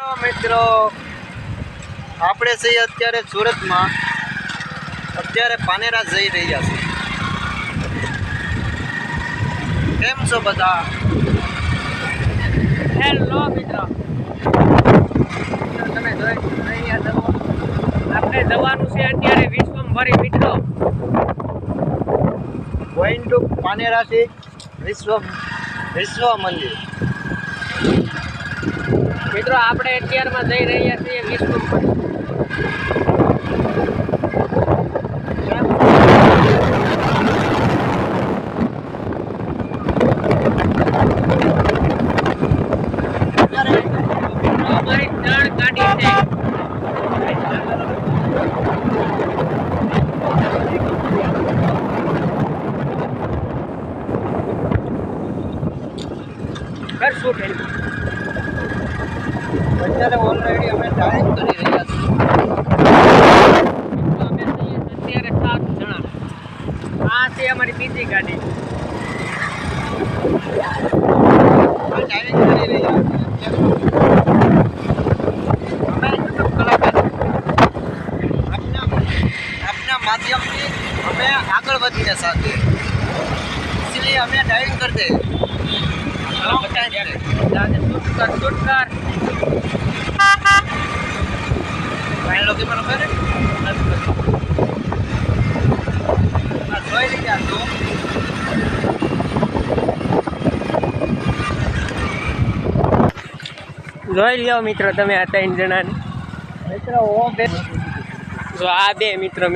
મિત્રો આપણે છીએ અત્યારે સુરતમાં, અત્યારે પાનેરા જઈ રહ્યા છે. કેમ છો બધા? હેલો મિત્રો, તમે જોઈ રહ્યા છો આપણે જવાનું છે અત્યારે વિશ્વમભરી મિત્રો. ગોઈંગ ટુ પાનેરાથી વિશ્વ મંદિર. મિત્રો આપણે અત્યારમાં જઈ રહ્યા છીએ વિશ્વમભરી. અમારી ત્રણ ગાડી છે. કરશું અત્યારે ઓલરેડી અમે ડ્રાઇવ કરી રહ્યા છીએ. અમે છીએ અત્યારે 7 જણા. આ છે અમારી બીજી ગાડી. ડ્રાઇવિંગ કરી રહ્યા છીએ. અમે યુટ્યુબ કલાકાર આપના માધ્યમથી અમે આગળ વધીને સાથે, इसलिए हमें ड्राइविंग करते हैं. છૂટકાર फाइनल ओके बराबर है. જોઈ રહ્યા છો જોઈ લ્યો મિત્રો તમે આ 3 જણાને. મિત્રો. જો આ બે મિત્રો